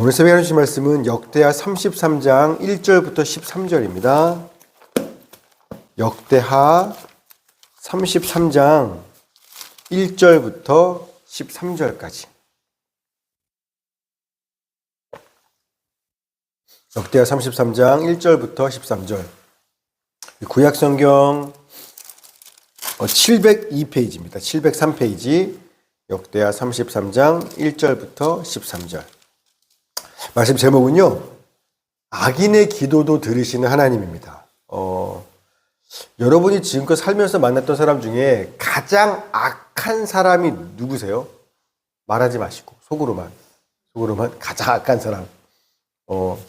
오늘 새벽에 하신 말씀은 역대하 33장 1절부터 13절입니다. 역대하 33장 1절부터 13절까지. 역대하 33장 1절부터 13절. 구약성경 702페이지입니다. 703페이지. 역대하 33장 1절부터 13절. 말씀 제목은요, 악인의 기도도 들으시는 하나님입니다. 여러분이 지금껏 살면서 만났던 사람 중에 가장 악한 사람이 누구세요? 말하지 마시고 속으로만 가장 악한 사람.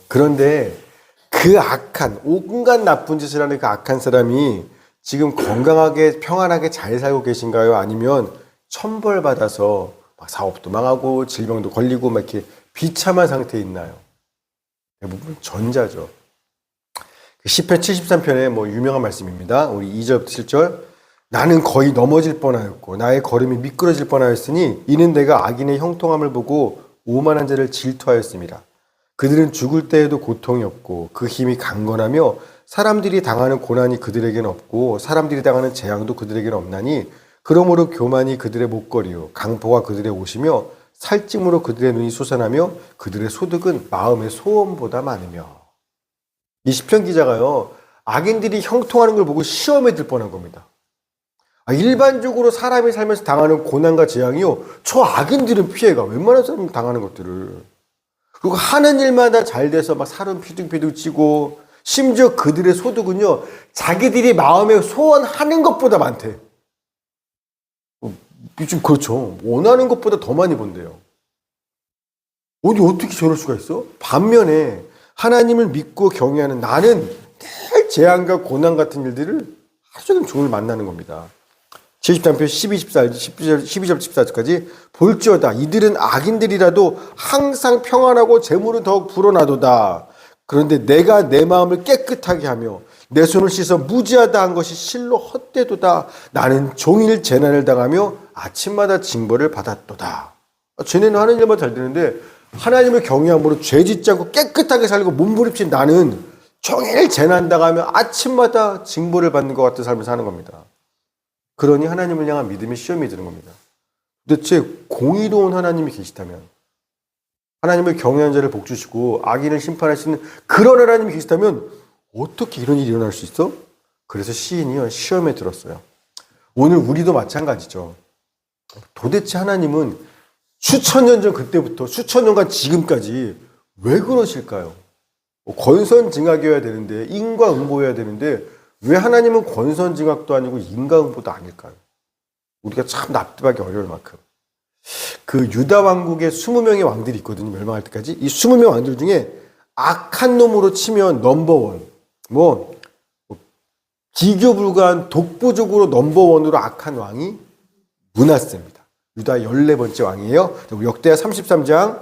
그런데 그 악한, 온갖 나쁜 짓을 하는 그 악한 사람이 지금 건강하게 평안하게 잘 살고 계신가요? 아니면 천벌받아서 막 사업도 망하고 질병도 걸리고 막 이렇게 비참한 상태에 있나요? 대부분 전자죠. 시편 73편의 유명한 말씀입니다. 우리 2절부터 7절. 나는 거의 넘어질 뻔하였고 나의 걸음이 미끄러질 뻔하였으니 이는 내가 악인의 형통함을 보고 오만한 자를 질투하였습니다. 그들은 죽을 때에도 고통이 없고 그 힘이 강건하며 사람들이 당하는 고난이 그들에게는 없고 사람들이 당하는 재앙도 그들에게는 없나니 그러므로 교만이 그들의 목걸이요 강포가 그들의 옷이며 살찜으로 그들의 눈이 솟아나며 그들의 소득은 마음의 소원보다 많으며. 이 시편 기자가요, 악인들이 형통하는 걸 보고 시험에 들 뻔한 겁니다. 일반적으로 사람이 살면서 당하는 고난과 재앙이요, 저 악인들은 피해가, 웬만한 사람이 당하는 것들을. 그리고 하는 일마다 잘 돼서 막 살은 피둥피둥 찌고, 심지어 그들의 소득은요, 자기들이 마음에 소원하는 것보다 많대. 좀 그렇죠. 원하는 것보다 더 많이 번대요. 어떻게 저럴 수가 있어? 반면에 하나님을 믿고 경외하는 나는 늘 재앙과 고난 같은 일들을 하루 종일 종일 만나는 겁니다. 73편 12절 14절까지 볼지어다 이들은 악인들이라도 항상 평안하고 재물은 더욱 불어나도다. 그런데 내가 내 마음을 깨끗하게 하며 내 손을 씻어 무지하다 한 것이 실로 헛되도다. 나는 종일 재난을 당하며 아침마다 징벌을 받았도다. 쟤네는 하는 일만 잘 되는데 하나님을 경외함으로 죄 짓지 않고 깨끗하게 살고 몸부림친 나는 종일 재난 당하며 아침마다 징벌을 받는 것 같은 삶을 사는 겁니다. 그러니 하나님을 향한 믿음의 시험이 드는 겁니다. 도대체 공의로운 하나님이 계시다면, 하나님을 경외하는 자를 복주시고 악인을 심판하시는 그런 하나님이 계시다면 어떻게 이런 일이 일어날 수 있어? 그래서 시인이요, 시험에 들었어요. 오늘 우리도 마찬가지죠. 도대체 하나님은 수천 년 전 그때부터 수천 년간 지금까지 왜 그러실까요? 권선징악이어야 되는데, 인과응보여야 되는데 왜 하나님은 권선징악도 아니고 인과응보도 아닐까요? 우리가 참 납득하기 어려울 만큼. 그 유다 왕국에 20명의 왕들이 있거든요. 멸망할 때까지. 이 20명 왕들 중에 악한 놈으로 치면 넘버원. 비교 불가한 독보적으로 넘버원으로 악한 왕이 므낫세입니다. 유다 14번째 왕이에요. 역대하 33장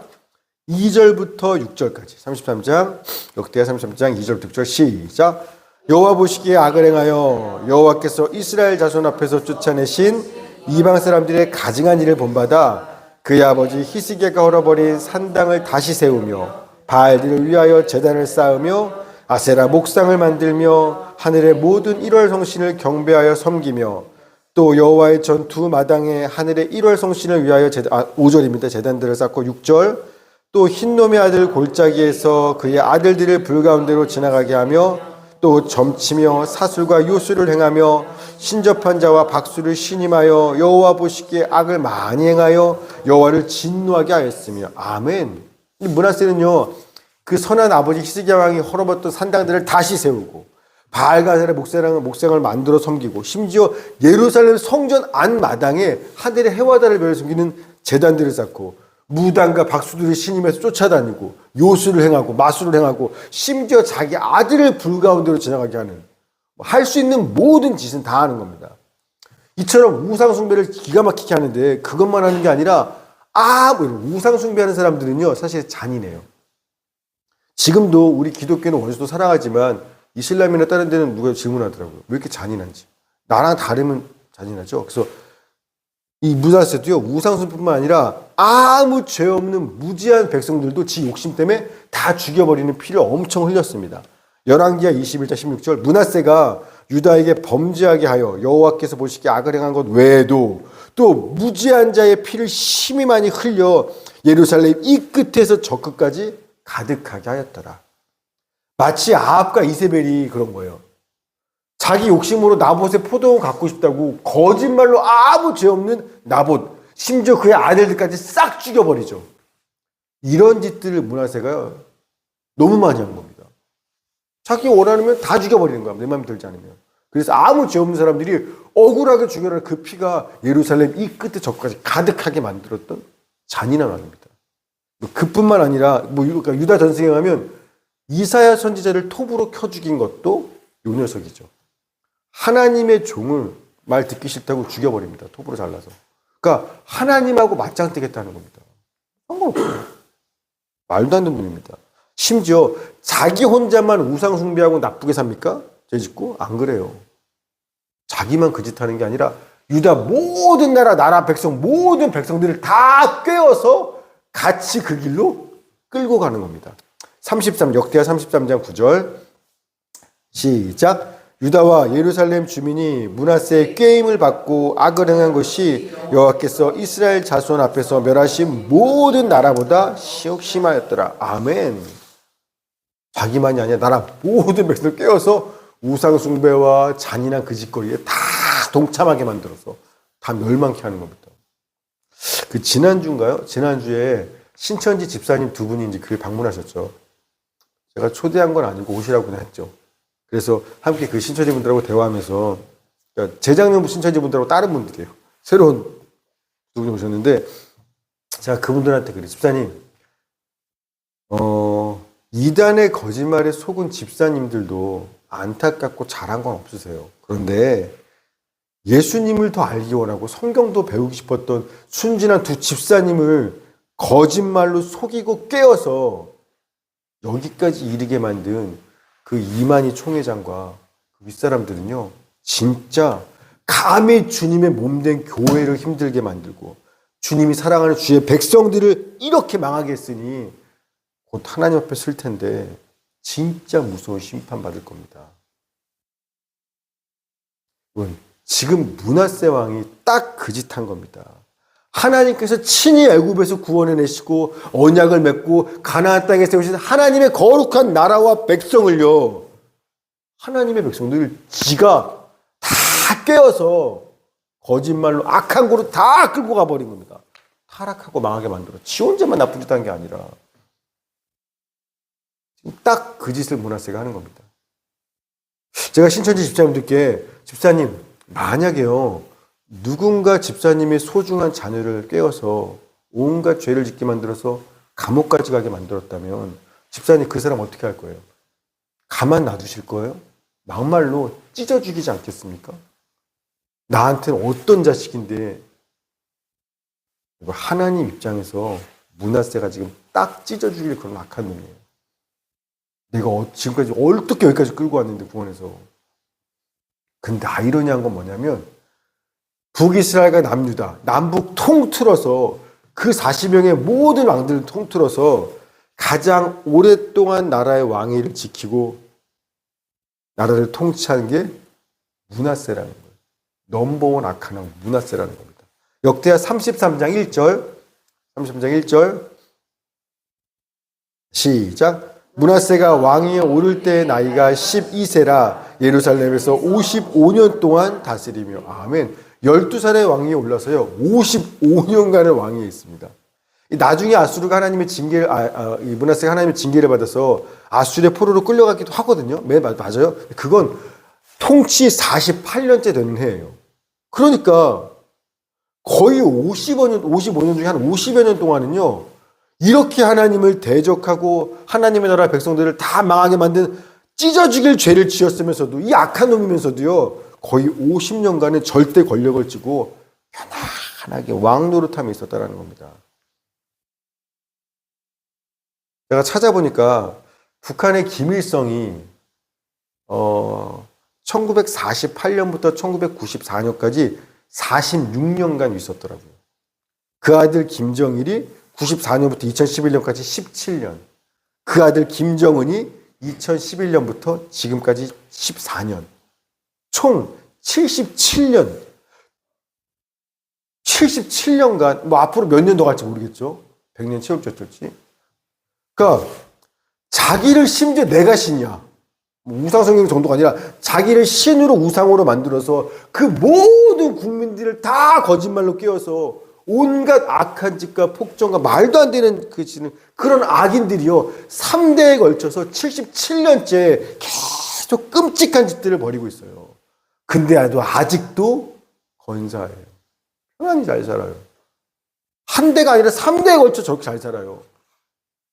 2절부터 6절까지. 33장, 역대하 33장 2절부터 6절 시작. 여호와 보시기에 악을 행하여 여호와께서 이스라엘 자손 앞에서 쫓아내신 이방 사람들의 가증한 일을 본받아 그의 아버지 히스기야가 헐어버린 산당을 다시 세우며 바알들을 위하여 제단을 쌓으며 아세라 목상을 만들며 하늘의 모든 1월 성신을 경배하여 섬기며 또 여호와의 전투 마당에 하늘의 1월 성신을 위하여 5절입니다. 제단들을 쌓고 6절 또 흰놈의 아들 골짜기에서 그의 아들들을 불 가운데로 지나가게 하며 또 점치며 사술과 요술을 행하며 신접한 자와 박수를 신임하여 여호와 보시기에 악을 많이 행하여 여호와를 진노하게 하였으며. 아멘. 므낫세는요, 그 선한 아버지 히스기야 왕이 헐어버렸던 산당들을 다시 세우고 바알과 아세라 목상을 만들어 섬기고 심지어 예루살렘 성전 안마당에 하늘의 해와 달을 별을 섬기는 제단들을 쌓고 무당과 박수들을 신임해서 쫓아다니고 요술을 행하고 마술을 행하고 심지어 자기 아들을 불 가운데로 지나가게 하는, 할 수 있는 모든 짓은 다 하는 겁니다. 이처럼 우상 숭배를 기가 막히게 하는데 그것만 하는 게 아니라 우상 숭배하는 사람들은요 사실 잔인해요. 지금도 우리 기독교는 원수도 사랑하지만 이슬람이나 다른 데는 누가 질문하더라고요. 왜 이렇게 잔인한지. 나랑 다르면 잔인하죠. 그래서 이 므낫세도요, 우상숭배뿐만 아니라 아무 죄 없는 무지한 백성들도 지 욕심 때문에 다 죽여버리는 피를 엄청 흘렸습니다. 열왕기하 21장 16절, 므낫세가 유다에게 범죄하게 하여 여호와께서 보시기에 악을 행한 것 외에도 또 무지한 자의 피를 심히 많이 흘려 예루살렘 이 끝에서 저 끝까지 가득하게 하였더라. 마치 아합과 이세벨이 그런 거예요. 자기 욕심으로 나봇의 포도원 갖고 싶다고 거짓말로 아무 죄 없는 나봇, 심지어 그의 아들들까지 싹 죽여버리죠. 이런 짓들을 므낫세가 너무 많이 한 겁니다. 자기 원하면 다 죽여버리는 거야. 내 마음에 들지 않으면. 그래서 아무 죄 없는 사람들이 억울하게 죽여라 그 피가 예루살렘 이 끝에 저까지 가득하게 만들었던 잔인한 왕입니다. 그뿐만 아니라 그러니까 유다 전승에 가면 이사야 선지자를 톱으로 켜 죽인 것도 요 녀석이죠. 하나님의 종을 말 듣기 싫다고 죽여버립니다. 톱으로 잘라서. 그러니까 하나님하고 맞짱 뜨겠다는 겁니다. 상관없어요. 말도 안 되는 분입니다. 심지어 자기 혼자만 우상 숭배하고 나쁘게 삽니까? 죄 짓고? 안 그래요. 자기만 그 짓 하는 게 아니라 유다 모든 나라 백성 모든 백성들을 다 꿰어서 같이 그 길로 끌고 가는 겁니다. 역대하 33장 9절 시작. 유다와 예루살렘 주민이 므낫세의 꾀임을 받고 악을 행한 것이 여호와께서 이스라엘 자손 앞에서 멸하신 모든 나라보다 심하였더라. 아멘. 자기만이 아니라 나라 모든 백성을 깨워서 우상 숭배와 잔인한 그 짓거리에 다 동참하게 만들어서 다 멸망케 하는 겁니다. 그 지난주인가요? 지난주에 신천지 집사님 두 분이 이제 교회 방문하셨죠. 제가 초대한 건 아니고 오시라고 그냥 했죠. 그래서 함께 그 신천지 분들하고 대화하면서, 그러니까 재작년 신천지 분들하고 다른 분들이에요. 새로운 두 분이 오셨는데, 제가 그분들한테 그래요. 집사님, 이단의 거짓말에 속은 집사님들도 안타깝고 잘한 건 없으세요. 그런데 예수님을 더 알기 원하고 성경도 배우고 싶었던 순진한 두 집사님을 거짓말로 속이고 깨어서 여기까지 이르게 만든 그 이만희 총회장과 그 윗사람들은요, 진짜 감히 주님의 몸된 교회를 힘들게 만들고 주님이 사랑하는 주의 백성들을 이렇게 망하게 했으니 곧 하나님 앞에 설 텐데 진짜 무서운 심판 받을 겁니다. 지금 므낫세 왕이 딱 그 짓 한 겁니다. 하나님께서 친히 애굽에서 구원해내시고 언약을 맺고 가나안 땅에 세우신 하나님의 거룩한 나라와 백성을요, 하나님의 백성들을 지가 다 깨어서 거짓말로 악한 고로 다 끌고 가버린 겁니다. 타락하고 망하게 만들어. 지 혼자만 나쁜 짓 한 게 아니라 딱 그 짓을 므낫세가 하는 겁니다. 제가 신천지 집사님들께, 집사님, 만약에요, 누군가 집사님의 소중한 자녀를 깨워서 온갖 죄를 짓게 만들어서 감옥까지 가게 만들었다면 집사님 그 사람 어떻게 할 거예요? 가만 놔두실 거예요? 막말로 찢어 죽이지 않겠습니까? 나한테는 어떤 자식인데. 하나님 입장에서 므낫세가 지금 딱 찢어 죽일 그런 악한 놈이에요. 내가 지금까지 어떻게 여기까지 끌고 왔는데 구원해서. 근데 아이러니한 건 뭐냐면 북이스라엘과 남유다, 남북 통틀어서 그 40명의 모든 왕들을 통틀어서 가장 오랫동안 나라의 왕위를 지키고 나라를 통치하는 게 므낫세라는 거예요. 넘버원 악한 왕 므낫세라는 겁니다. 역대하 33장 1절 시작. 므낫세가 왕위에 오를 때의 나이가 12세라 예루살렘에서 55년 동안 다스리며. 아멘. 12살의 왕위에 올라서요 55년간의 왕위에 있습니다. 나중에 아수르가 하나님의 징계를 므낫세가 하나님의 징계를 받아서 아수르의 포로로 끌려가기도 하거든요. 맞아요. 그건 통치 48년째 되는 해예요. 그러니까 거의 55년 중에 한 50여 년 동안은요, 이렇게 하나님을 대적하고 하나님의 나라 백성들을 다 망하게 만든 찢어 죽일 죄를 지었으면서도, 이 악한 놈이면서도요, 거의 50년간의 절대 권력을 쥐고 편안하게 왕 노릇함에 있었다는 겁니다. 제가 찾아보니까 북한의 김일성이 1948년부터 1994년까지 46년간 있었더라고요. 그 아들 김정일이 94년부터 2011년까지 17년. 그 아들 김정은이 2011년부터 지금까지 14년. 총 77년. 77년간, 뭐 앞으로 몇 년 더 갈지 모르겠죠. 100년 채울지 어쩔지. 그러니까 자기를 심지어 내가 신이야. 우상성경 정도가 아니라 자기를 신으로 우상으로 만들어서 그 모든 국민들을 다 거짓말로 깨워서 온갖 악한 짓과 폭정과 말도 안 되는 그런 악인들이요. 3대에 걸쳐서 77년째 계속 끔찍한 짓들을 벌이고 있어요. 근데 아직도 건사해요. 편안히 잘 살아요. 한 대가 아니라 3대에 걸쳐 저렇게 잘 살아요.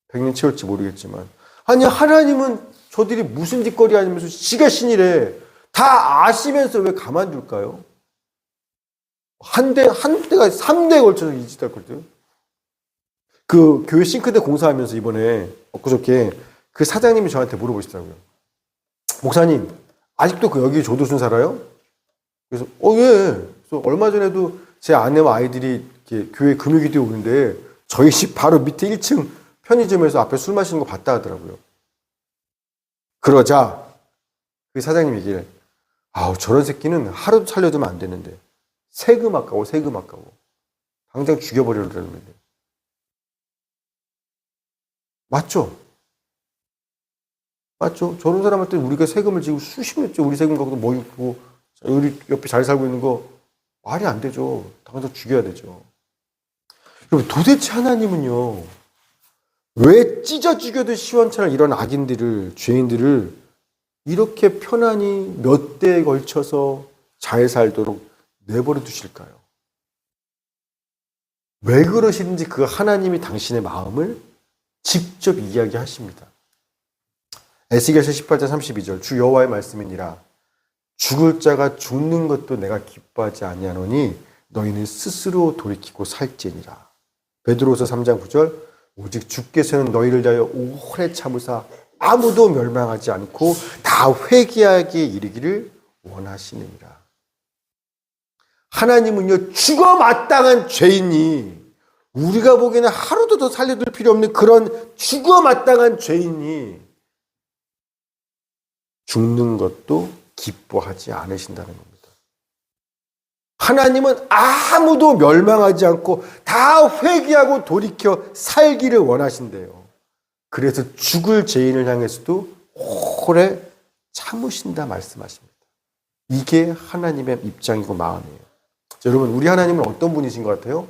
100년 채울지 모르겠지만. 아니, 하나님은 저들이 무슨 짓거리 하면서 지가 신이래. 다 아시면서 왜 가만둘까요? 한 대가 3대에 걸쳐서 이 짓 할 거죠. 그 교회 싱크대 공사하면서 이번에 엊그저께 그 사장님이 저한테 물어보시더라고요. 목사님, 아직도 그 여기 조도순 살아요? 그래서 예. 그래서 얼마 전에도 제 아내와 아이들이 이렇게 교회 금요기도에 오는데 저희 집 바로 밑에 1층 편의점에서 앞에 술 마시는 거 봤다 하더라고요. 그러자 그 사장님 얘기를 저런 새끼는 하루도 살려두면 안 되는데 세금 아까워. 당장 죽여버리려는데. 맞죠? 저런 사람한테 우리가 세금을 지금 수십 년째 우리 세금 갖고도 뭐 있고 우리 옆에 잘 살고 있는 거 말이 안 되죠. 당장 죽여야 되죠. 여러분, 도대체 하나님은요, 왜 찢어 죽여도 시원찮을 이런 악인들을, 죄인들을 이렇게 편안히 몇 대에 걸쳐서 잘 살도록 내버려 두실까요? 왜 그러시는지 그 하나님이 당신의 마음을 직접 이야기하십니다. 에스겔서 18장 32절 주 여호와의 말씀이니라. 죽을 자가 죽는 것도 내가 기뻐하지 아니하노니 너희는 스스로 돌이키고 살지니라. 베드로서 3장 9절 오직 주께서는 너희를 위하여 오래 참으사 아무도 멸망하지 않고 다 회개하게 이르기를 원하시느니라. 하나님은요, 죽어 마땅한 죄인이, 우리가 보기에는 하루도 더 살려둘 필요 없는 그런 죽어 마땅한 죄인이 죽는 것도 기뻐하지 않으신다는 겁니다. 하나님은 아무도 멸망하지 않고 다 회개하고 돌이켜 살기를 원하신대요. 그래서 죽을 죄인을 향해서도 오래 참으신다 말씀하십니다. 이게 하나님의 입장이고 마음이에요. 여러분, 우리 하나님은 어떤 분이신 것 같아요?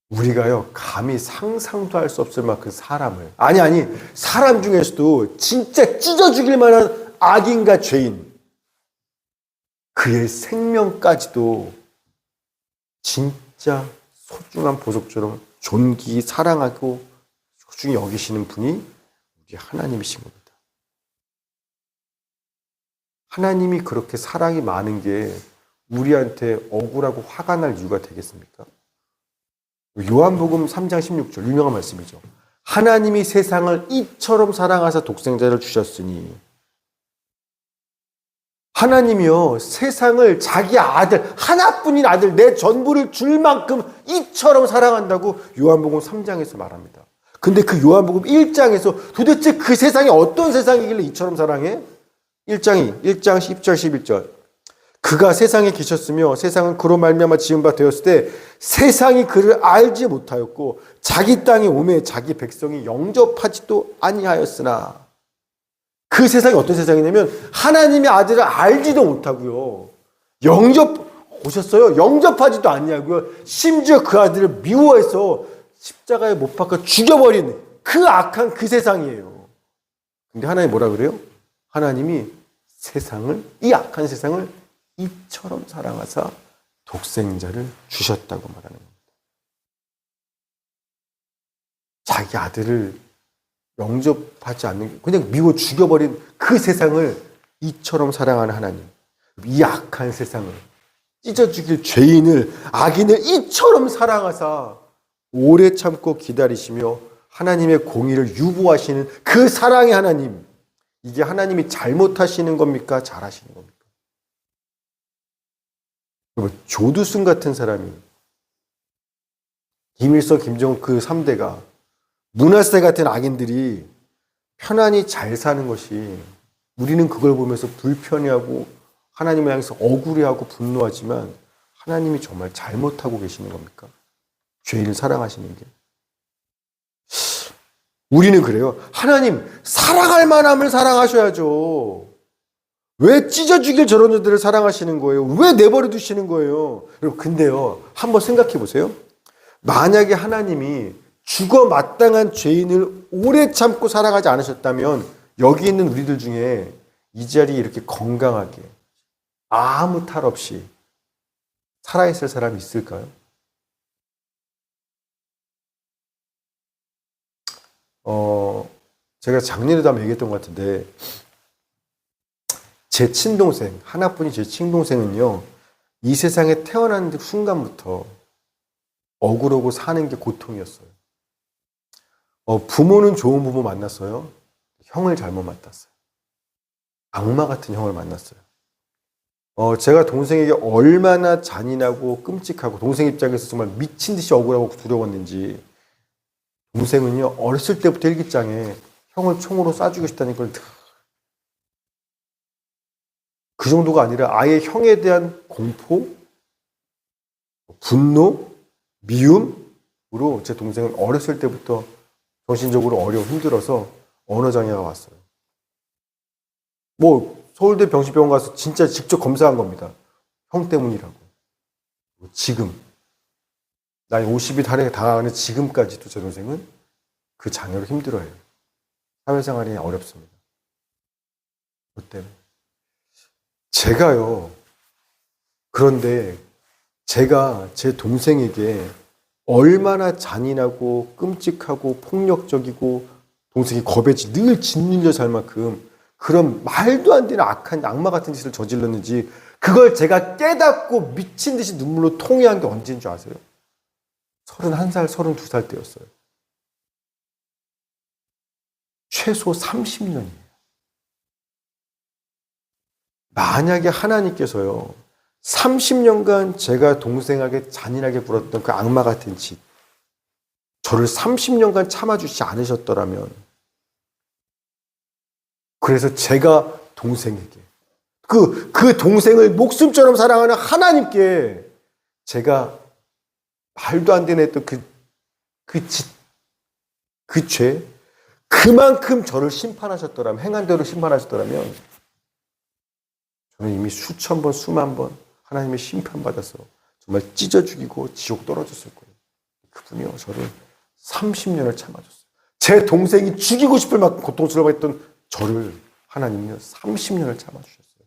우리가요, 감히 상상도 할 수 없을 만큼 사람을, 사람 중에서도 진짜 찢어 죽일 만한 악인과 죄인, 그의 생명까지도 진짜 소중한 보석처럼 존귀히 사랑하고 소중히 여기시는 분이 우리 하나님이신 겁니다. 하나님이 그렇게 사랑이 많은 게 우리한테 억울하고 화가 날 이유가 되겠습니까? 요한복음 3장 16절 유명한 말씀이죠. 하나님이 세상을 이처럼 사랑하사 독생자를 주셨으니, 하나님이요, 세상을 자기 아들, 하나뿐인 아들, 내 전부를 줄 만큼 이처럼 사랑한다고 요한복음 3장에서 말합니다. 근데 그 요한복음 1장에서 도대체 그 세상이 어떤 세상이길래 이처럼 사랑해? 1장 10절 11절 그가 세상에 계셨으며 세상은 그로 말미암아 지은 바 되었을 때 세상이 그를 알지 못하였고 자기 땅에 오매 자기 백성이 영접하지도 아니하였으나, 그 세상이 어떤 세상이냐면 하나님의 아들을 알지도 못하고요, 오셨어요? 영접하지도 않냐고요. 심지어 그 아들을 미워해서 십자가에 못 박아 죽여버린 그 악한 그 세상이에요. 근데 하나님 뭐라 그래요? 하나님이 이 악한 세상을 이처럼 사랑하사 독생자를 주셨다고 말하는 겁니다. 자기 아들을 영접하지 않는, 그냥 미워 죽여버린 그 세상을 이처럼 사랑하는 하나님, 이 악한 세상을, 찢어 죽일 죄인을, 악인을 이처럼 사랑하사 오래 참고 기다리시며 하나님의 공의를 유보하시는 그 사랑의 하나님, 이게 하나님이 잘못하시는 겁니까? 잘하시는 겁니까? 조두순 같은 사람이, 김일성, 김정은 그 3대가, 문하세 같은 악인들이 편안히 잘 사는 것이, 우리는 그걸 보면서 불편해하고 하나님을 향해서 억울해하고 분노하지만 하나님이 정말 잘못하고 계시는 겁니까? 죄인을 사랑하시는 게. 우리는 그래요. 하나님, 사랑할 만함을 사랑하셔야죠. 왜 찢어 죽일 저런 자들을 사랑하시는 거예요? 왜 내버려 두시는 거예요? 여러분, 근데요, 한번 생각해 보세요. 만약에 하나님이 죽어 마땅한 죄인을 오래 참고 사랑하지 않으셨다면 여기 있는 우리들 중에 이 자리에 이렇게 건강하게 아무 탈 없이 살아있을 사람이 있을까요? 제가 작년에도 한번 얘기했던 것 같은데, 제 친동생, 하나뿐인 제 친동생은요, 이 세상에 태어난 순간부터 억울하고 사는 게 고통이었어요. 부모는 좋은 부모 만났어요. 형을 잘못 만났어요. 악마 같은 형을 만났어요. 제가 동생에게 얼마나 잔인하고 끔찍하고 동생 입장에서 정말 미친 듯이 억울하고 두려웠는지, 동생은요, 어렸을 때부터 일기장에 형을 총으로 쏴 죽이겠다는 걸, 그 정도가 아니라 아예 형에 대한 공포, 분노, 미움으로 제 동생은 어렸을 때부터 정신적으로 어려워 힘들어서 언어장애가 왔어요. 서울대 병실병원 가서 진짜 직접 검사한 겁니다. 형 때문이라고. 지금 나이 50이 다가가는 지금까지도 제 동생은 그 장애로 힘들어해요. 사회생활이 어렵습니다. 그 때문에. 제가요, 그런데 제가 제 동생에게 얼마나 잔인하고 끔찍하고 폭력적이고 동생이 겁에 늘 짓눌려 살 만큼 그런 말도 안 되는 악한 악마 같은 짓을 저질렀는지 그걸 제가 깨닫고 미친 듯이 눈물로 통회한 게 언제인 줄 아세요? 31살, 32살 때였어요. 최소 30년이에요. 만약에 하나님께서요, 30년간 제가 동생에게 잔인하게 굴었던 그 악마 같은 짓, 저를 30년간 참아주지 않으셨더라면, 그래서 제가 동생에게, 그 동생을 목숨처럼 사랑하는 하나님께 제가 말도 안 되는 했던 그 짓, 그 죄, 그만큼 저를 심판하셨더라면, 행한 대로 심판하셨더라면, 저는 이미 수천 번, 수만 번 하나님의 심판받아서 정말 찢어 죽이고 지옥 떨어졌을 거예요. 그분이요, 저를 30년을 참아줬어요. 제 동생이 죽이고 싶을 만큼 고통스러워했던 저를 하나님은요, 30년을 참아주셨어요.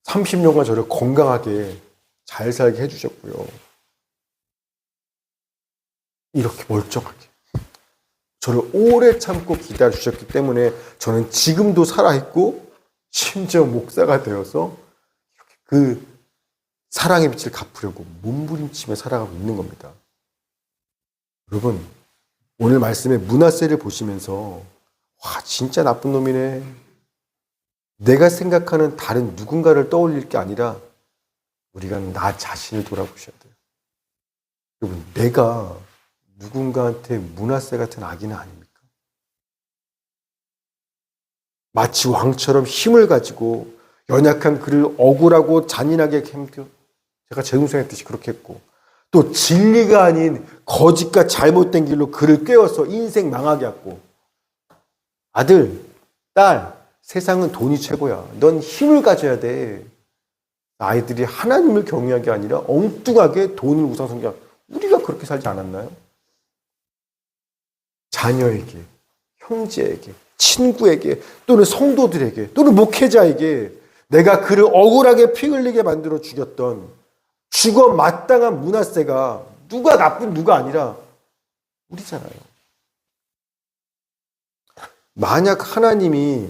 30년간 저를 건강하게 잘 살게 해주셨고요. 이렇게 멀쩡하게. 저를 오래 참고 기다려주셨기 때문에 저는 지금도 살아있고 심지어 목사가 되어서 그 사랑의 빛을 갚으려고 몸부림치며 살아가고 있는 겁니다. 여러분, 오늘 말씀의 므낫세를 보시면서 와, 진짜 나쁜 놈이네. 내가 생각하는 다른 누군가를 떠올릴 게 아니라 우리가 나 자신을 돌아보셔야 돼요. 여러분, 내가 누군가한테 므낫세 같은 악인은 아닙니까? 마치 왕처럼 힘을 가지고 연약한 그를 억울하고 잔인하게 캠겨, 제가 제 동생 했듯이 그렇게 했고, 또 진리가 아닌 거짓과 잘못된 길로 그를 꿰어서 인생 망하게 했고, 아들, 딸, 세상은 돈이 최고야. 넌 힘을 가져야 돼. 아이들이 하나님을 경외하게 아니라 엉뚱하게 돈을 우상숭배하고, 우리가 그렇게 살지 않았나요? 자녀에게, 형제에게, 친구에게, 또는 성도들에게, 또는 목회자에게 내가 그를 억울하게 피 흘리게 만들어 죽였던 죽어 마땅한 므낫세가 누가 나쁜 누가 아니라 우리잖아요. 만약 하나님이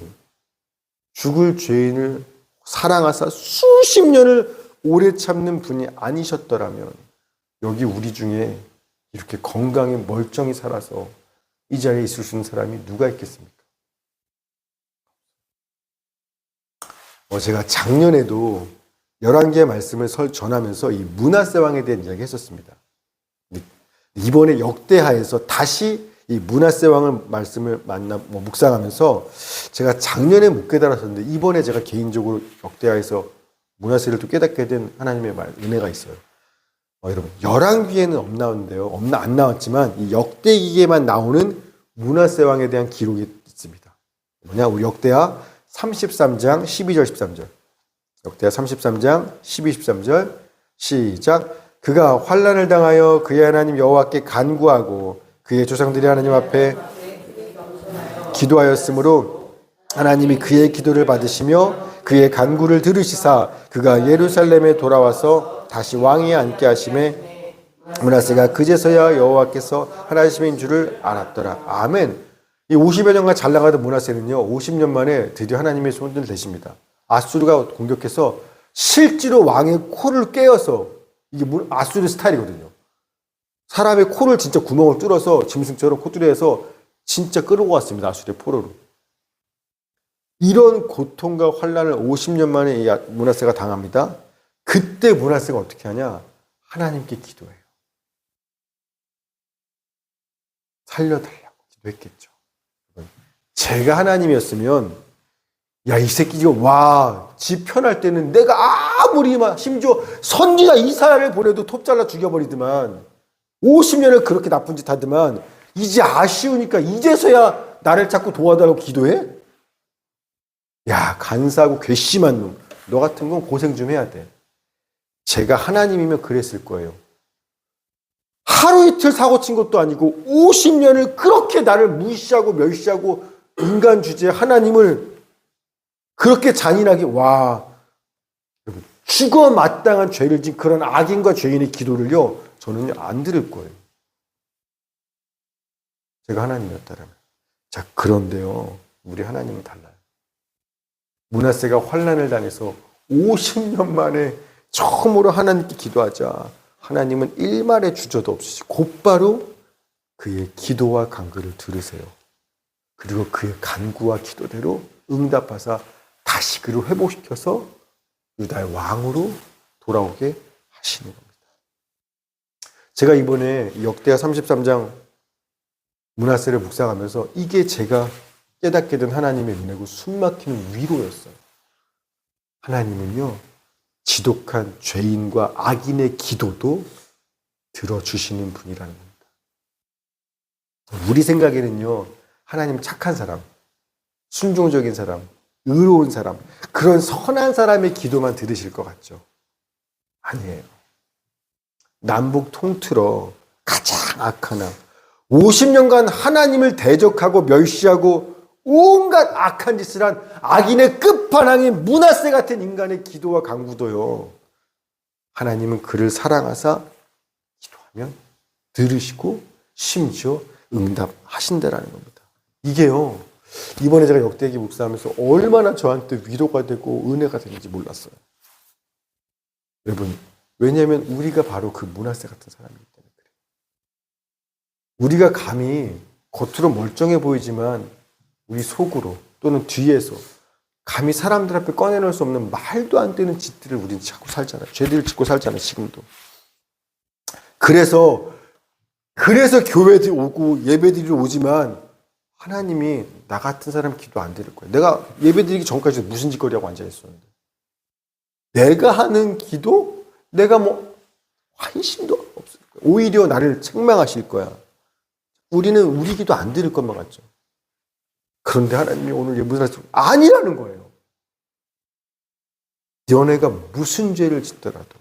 죽을 죄인을 사랑하사 수십 년을 오래 참는 분이 아니셨더라면 여기 우리 중에 이렇게 건강히 멀쩡히 살아서 이 자리에 있을 수 있는 사람이 누가 있겠습니까? 제가 작년에도 열왕기의 말씀을 전하면서 이 므낫세 왕에 대한 이야기 했었습니다. 이번에 역대하에서 다시 이 므낫세 왕을 말씀을 묵상하면서 제가 작년에 못 깨달았었는데 이번에 제가 개인적으로 역대하에서 므낫세를 또 깨닫게 된 하나님의 은혜가 있어요. 여러분, 열왕기에는 없나온데요. 안 나왔지만 이 역대기에만 나오는 므낫세 왕에 대한 기록이 있습니다. 뭐냐? 우리 역대하 33장 12절 13절. 역대하 33장 12, 13절 시작. 그가 환난을 당하여 그의 하나님 여호와께 간구하고 그의 조상들이 하나님 앞에 기도하였으므로 하나님이 그의 기도를 받으시며 그의 간구를 들으시사 그가 예루살렘에 돌아와서 다시 왕위에 앉게 하심에 므낫세가 그제서야 여호와께서 하나님인 줄을 알았더라. 아멘. 이 50여 년간 잘 나가던 므낫세는요 50년 만에 드디어 하나님의 손을 대십니다. 아수르가 공격해서 실제로 왕의 코를 깨어서, 이게 아수르 스타일이거든요. 사람의 코를 진짜 구멍을 뚫어서 짐승처럼 코뚜레에서 진짜 끌고 왔습니다. 아수르의 포로로. 이런 고통과 환난을 50년 만에 이 므낫세가 당합니다. 그때 므낫세가 어떻게 하냐? 하나님께 기도해요. 살려달라고 기도했겠죠. 제가 하나님이었으면 야, 이 새끼 지금 지 편할 때는 내가 아무리 심지어 선지자 이사야를 보내도 톱 잘라 죽여버리더만 50년을 그렇게 나쁜 짓 하더만 이제 아쉬우니까 이제서야 나를 자꾸 도와달라고 기도해? 야, 간사하고 괘씸한 놈. 너 같은 건 고생 좀 해야 돼. 제가 하나님이면 그랬을 거예요. 하루 이틀 사고 친 것도 아니고 50년을 그렇게 나를 무시하고 멸시하고 인간 주제에 하나님을 그렇게 잔인하게 죽어 마땅한 죄를 진 그런 악인과 죄인의 기도를요 저는요 안 들을 거예요. 제가 하나님이었다면. 자, 그런데요 우리 하나님은 달라요. 므낫세가 환난을 당해서 50년 만에 처음으로 하나님께 기도하자 하나님은 일말의 주저도 없이 곧바로 그의 기도와 간구를 들으세요. 그리고 그의 간구와 기도대로 응답하사 다시 그를 회복시켜서 유다의 왕으로 돌아오게 하시는 겁니다. 제가 이번에 역대하 33장 므낫세를 묵상하면서 이게 제가 깨닫게 된 하나님의 은혜고 숨막히는 위로였어요. 하나님은요 지독한 죄인과 악인의 기도도 들어주시는 분이라는 겁니다. 우리 생각에는요 하나님 착한 사람, 순종적인 사람, 의로운 사람, 그런 선한 사람의 기도만 들으실 것 같죠? 아니에요. 남북 통틀어 가장 악한 왕, 50년간 하나님을 대적하고 멸시하고 온갖 악한 짓을 한 악인의 끝판왕인 므낫세 같은 인간의 기도와 간구도요 하나님은 그를 사랑하사 기도하면 들으시고 심지어 응답하신다라는 겁니다. 이게요 이번에 제가 역대기 묵상하면서 얼마나 저한테 위로가 되고 은혜가 되는지 몰랐어요. 여러분, 왜냐하면 우리가 바로 그 므낫세 같은 사람이기 때문에 그래요. 우리가 감히 겉으로 멀쩡해 보이지만 우리 속으로 또는 뒤에서 감히 사람들 앞에 꺼내놓을 수 없는 말도 안 되는 짓들을 우리는 자꾸 살잖아요. 죄들을 짓고 살잖아요. 지금도. 그래서 교회들이 오고 예배드리러 오지만 하나님이 나 같은 사람 기도 안 들을 거예요. 내가 예배드리기 전까지 무슨 짓거리하고 앉아있었는데 내가 하는 기도 내가 관심도 없을 거예요. 오히려 나를 책망하실 거야. 우리는 우리 기도 안 들을 것만 같죠. 그런데 하나님이 오늘 예배를 아니라는 거예요. 너네가 무슨 죄를 짓더라도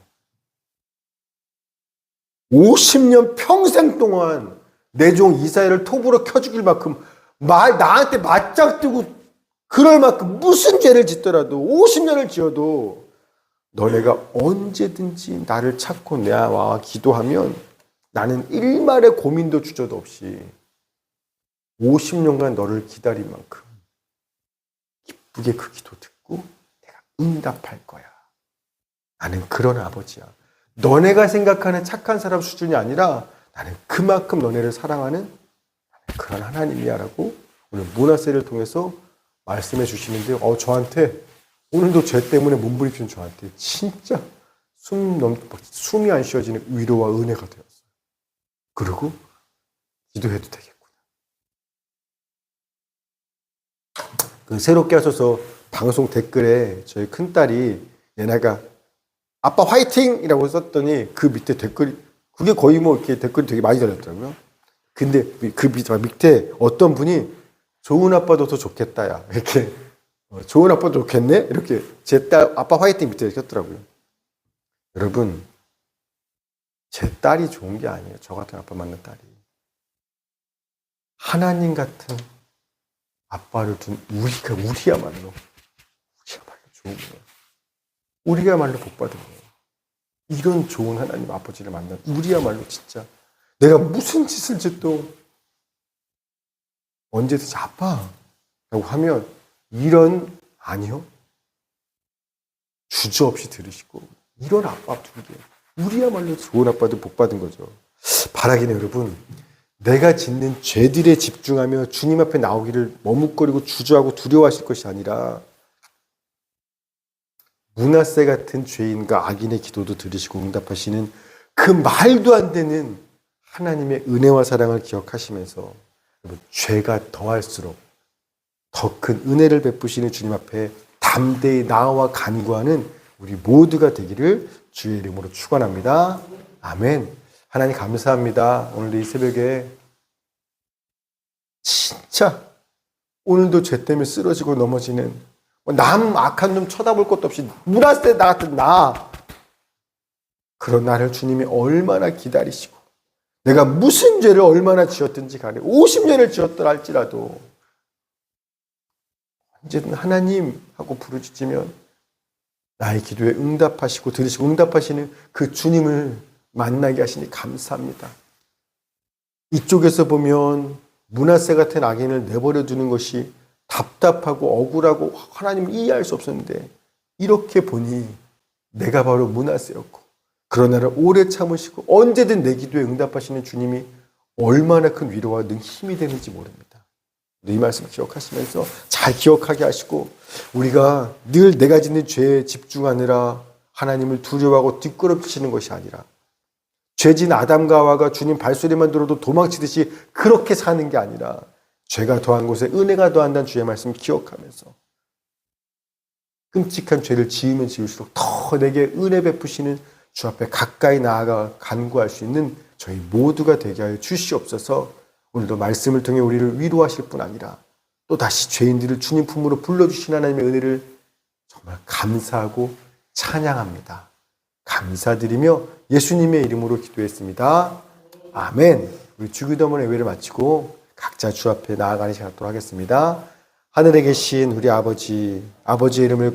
50년 평생 동안 내 종 이사야를 톱으로 켜 죽일 만큼 나한테 맞짱 뜨고 그럴 만큼 무슨 죄를 짓더라도 50년을 지어도 너네가 언제든지 나를 찾고 나와 기도하면 나는 일말의 고민도 주저도 없이 50년간 너를 기다린 만큼 기쁘게 그 기도 듣고 내가 응답할 거야. 나는 그런 아버지야. 너네가 생각하는 착한 사람 수준이 아니라 나는 그만큼 너네를 사랑하는 그런 하나님이야 라고 오늘 므낫세를 통해서 말씀해 주시는데 저한테 오늘도 죄 때문에 몸부림치는 저한테 진짜 숨이 안 쉬어지는 위로와 은혜가 되었어요. 그리고 기도해도 되겠구나. 그 새롭게 하셔서 방송 댓글에 저희 큰딸이 얘네가 아빠 화이팅! 이라고 썼더니 그 밑에 댓글이 그게 거의 뭐 이렇게 댓글이 되게 많이 달렸더라고요. 근데 그 밑에 어떤 분이 좋은 아빠도 더 좋겠다, 야. 이렇게. 좋은 아빠도 좋겠네? 이렇게 제 딸, 아빠 화이팅 밑에 썼더라고요. 여러분, 제 딸이 좋은 게 아니에요. 저 같은 아빠 만난 딸이. 하나님 같은 아빠를 둔 우리야말로 좋은 거예요. 우리야말로 복받은 거예요. 이런 좋은 하나님 아버지를 만난 우리야말로 진짜 내가 무슨 짓을 짓도 언제든지 아빠 라고 하면 이런 아니요 주저없이 들으시고 이런 아빠 둔 게 우리야말로 좋은 아빠도 복받은 거죠. 바라기는 여러분 내가 짓는 죄들에 집중하며 주님 앞에 나오기를 머뭇거리고 주저하고 두려워하실 것이 아니라 므낫세 같은 죄인과 악인의 기도도 들으시고 응답하시는 그 말도 안 되는 하나님의 은혜와 사랑을 기억하시면서 죄가 더할수록 더 큰 은혜를 베푸시는 주님 앞에 담대히 나아와 간구하는 우리 모두가 되기를 주의 이름으로 축원합니다. 아멘. 하나님 감사합니다. 오늘 이 새벽에 진짜 오늘도 죄 때문에 쓰러지고 넘어지는 남 악한 놈 쳐다볼 것도 없이 므낫세 나 같은 그런 나를 주님이 얼마나 기다리시고 내가 무슨 죄를 얼마나 지었든지 간에 50년을 지었더라 할지라도 언제든 하나님 하고 부르짖으면 나의 기도에 응답하시고 들으시고 응답하시는 그 주님을 만나게 하시니 감사합니다. 이쪽에서 보면 므낫세 같은 악인을 내버려 두는 것이 답답하고 억울하고 하나님을 이해할 수 없었는데 이렇게 보니 내가 바로 므낫세였고 그런 나를 오래 참으시고 언제든 내 기도에 응답하시는 주님이 얼마나 큰 위로와 능 힘이 되는지 모릅니다. 이 말씀을 기억하시면서 잘 기억하게 하시고 우리가 늘 내가 짓는 죄에 집중하느라 하나님을 두려워하고 뒷걸음치는 것이 아니라 죄진 아담과 하와가 주님 발소리만 들어도 도망치듯이 그렇게 사는 게 아니라 죄가 더한 곳에 은혜가 더한다는 주의 말씀을 기억하면서 끔찍한 죄를 지으면 지을수록 더 내게 은혜 베푸시는 주 앞에 가까이 나아가 간구할 수 있는 저희 모두가 되게 하여 주시옵소서. 오늘도 말씀을 통해 우리를 위로하실 뿐 아니라 또 다시 죄인들을 주님 품으로 불러주신 하나님의 은혜를 정말 감사하고 찬양합니다. 감사드리며 예수님의 이름으로 기도했습니다. 아멘. 우리 주기도문 예배를 마치고 각자 주 앞에 나아가는 시간 갖도록 하겠습니다. 하늘에 계신 우리 아버지의 이름을